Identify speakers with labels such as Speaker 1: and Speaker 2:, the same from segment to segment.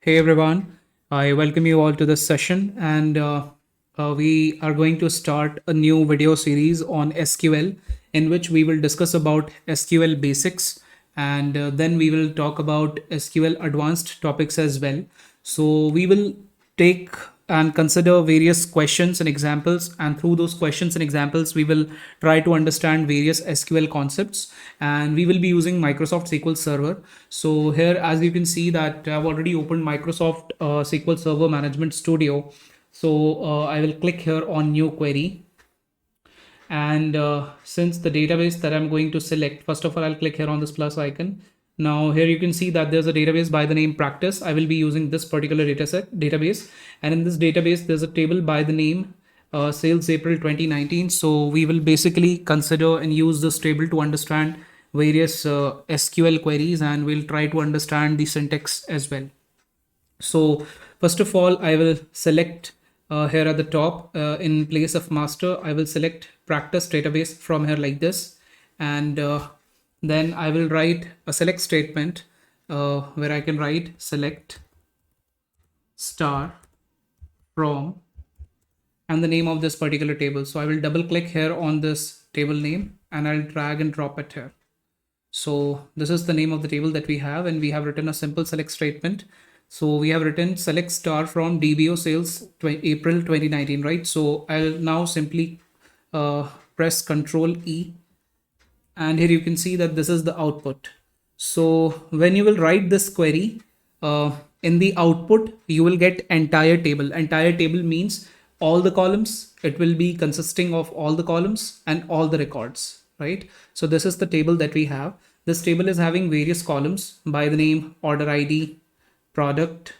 Speaker 1: Hey everyone, I welcome you all to this session, and we are going to start a new video series on SQL in which we will discuss about SQL basics, and then we will talk about SQL advanced topics as well. So we will take and consider various questions and examples, and through those questions and examples we will try to understand various SQL concepts, and we will be using Microsoft SQL Server. So here, as you can see, that I've already opened Microsoft SQL Server Management Studio. So I will click here on new query, and since the database that I'm going to select, first of all I'll click here on this plus icon. Now here you can see that there's a database by the name practice. I will be using this particular database, and in this database there's a table by the name sales April 2019. So we will basically consider and use this table to understand various SQL queries, and we'll try to understand the syntax as well. So first of all, I will select here at the top in place of master, I will select practice database from here like this. And then I will write a select statement where I can write select star from and the name of this particular table. So I will double click here on this table name and I'll drag and drop it here. So this is the name of the table that we have, and we have written a simple select statement. So we have written select star from DBO sales April 2019, right? So I'll now simply press Control E, and here you can see that this is the output. So when you will write this query, in the output you will get entire table. Entire table means all the columns. It will be consisting of all the columns and all the records, right? So this is the table that we have. This table is having various columns by the name order ID, product,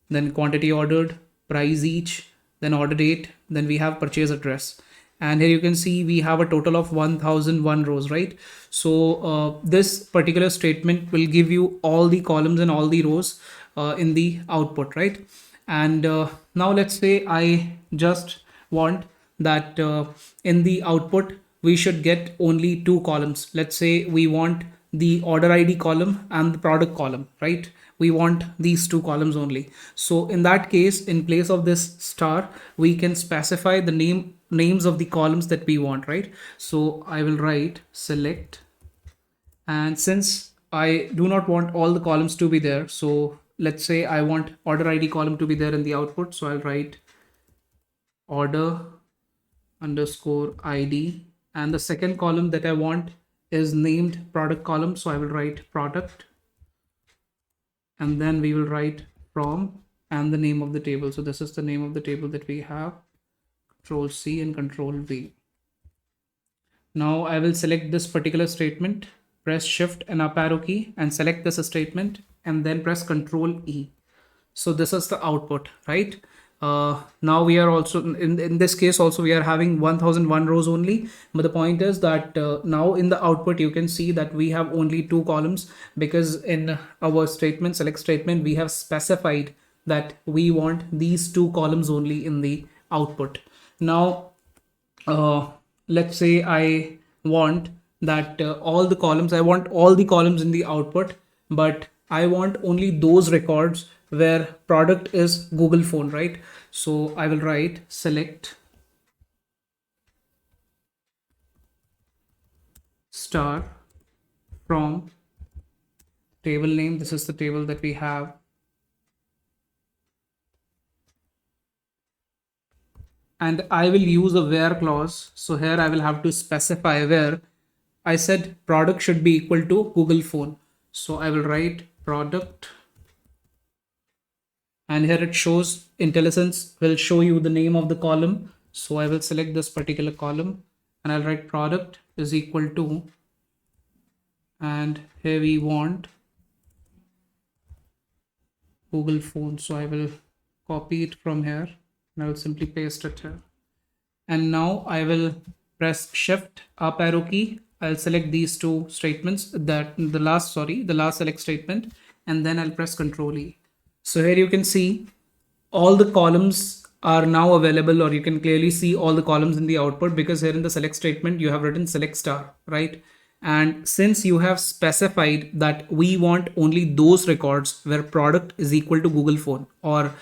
Speaker 1: then quantity ordered, price each, then order date, then we have purchase address. And here you can see we have a total of 1001 rows, right? So this particular statement will give you all the columns and all the rows in the output, right? And now let's say I just want that in the output we should get only two columns. Let's say we want the order ID column and the product column, right? We want these two columns only. So in that case, in place of this star, we can specify the names of the columns that we want, right? So I will write select, and since I do not want all the columns to be there, so let's say I want order ID column to be there in the output, so I'll write order underscore ID, and the second column that I want is named product column, so I will write product, and then we will write from and the name of the table. So this is the name of the table that we have. Control C and Control V. Now I will select this particular statement, press shift and up arrow key and select this statement, and then press Control E. So this is the output, right? Now we are also in this case also we are having 1001 rows only, but the point is that now in the output you can see that we have only two columns, because in our statement select statement we have specified that we want these two columns only in the output. Now let's say I want that I want all the columns in the output, but I want only those records where product is Google phone, right? So I will write select star from table name. This is the table that we have. And I will use a where clause. So here I will have to specify where I said product should be equal to Google phone. So I will write product, and here it shows IntelliSense will show you the name of the column. So I will select this particular column and I'll write product is equal to, and here we want Google phone. So I will copy it from here and I will simply paste it here. And now I will press shift up arrow key. I'll select these two statements, that the last select statement, and then I'll press Control E. So here you can see all the columns are now available, or you can clearly see all the columns in the output, because here in the select statement you have written select star, right? And since you have specified that we want only those records where product is equal to Google phone, or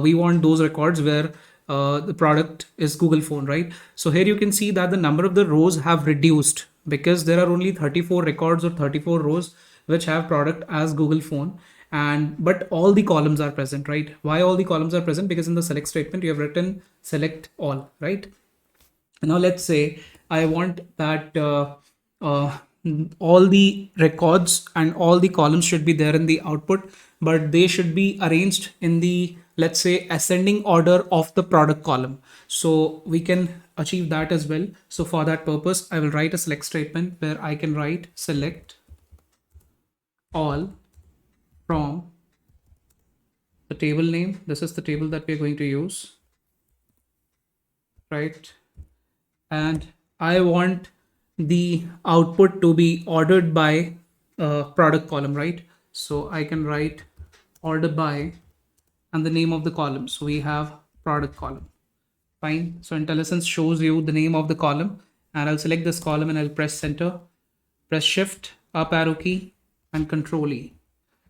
Speaker 1: we want those records where the product is Google phone, right? So here you can see that the number of the rows have reduced because there are only 34 records or 34 rows which have product as Google phone. And but all the columns are present, right? Why all the columns are present? Because in the select statement you have written select all, right? Now let's say I want that uh, all the records and all the columns should be there in the output, but they should be arranged in the, let's say, ascending order of the product column. So we can achieve that as well. So for that purpose, I will write a select statement where I can write select all from the table name. This is the table that we're going to use, right? And I want the output to be ordered by product column, right? So I can write order by and the name of the column. So we have product column. Fine. So IntelliSense shows you the name of the column, and I'll select this column and I'll press center, press shift, up arrow key, and control E.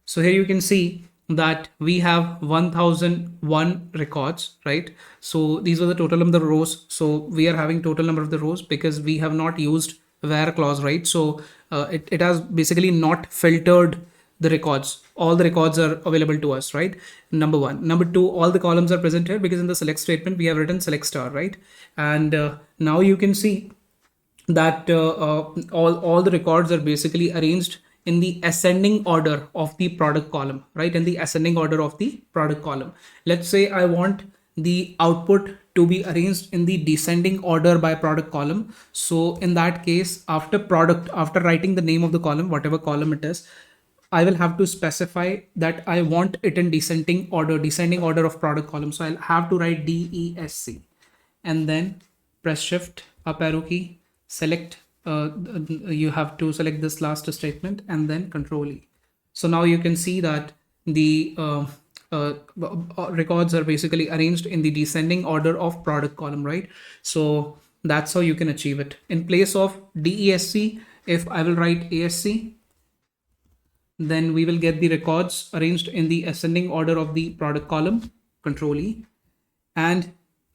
Speaker 1: So here you can see that we have 1001 records, right? So these are the total number of the rows. So we are having total number of the rows because we have not used where clause, right? So it has basically not filtered the records. All the records are available to us, right? Number one. Number two, all the columns are present here because in the select statement we have written select star, right? And now you can see that all the records are basically arranged in the ascending order of the product column, right? In the ascending order of the product column. Let's say I want the output to be arranged in the descending order by product column. So in that case, after product, after writing the name of the column, whatever column it is, I will have to specify that I want it in descending order of product column. So I'll have to write DESC and then press shift up arrow key, select, you have to select this last statement and then control E. So now you can see that the records are basically arranged in the descending order of product column, right? So that's how you can achieve it. In place of DESC, if I will write ASC, then we will get the records arranged in the ascending order of the product column, control E. And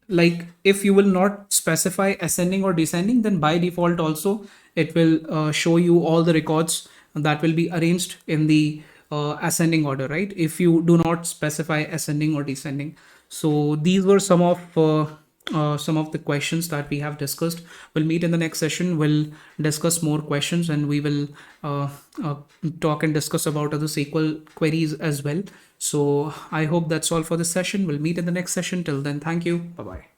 Speaker 1: like if you will not specify ascending or descending, then by default also it will show you all the records that will be arranged in the ascending order, right? If you do not specify ascending or descending. So these were some of the questions that we have discussed. We'll meet in the next session. We'll discuss more questions and we will talk and discuss about other SQL queries as well. So I hope that's all for this session. We'll meet in the next session. Till then, thank you. Bye bye.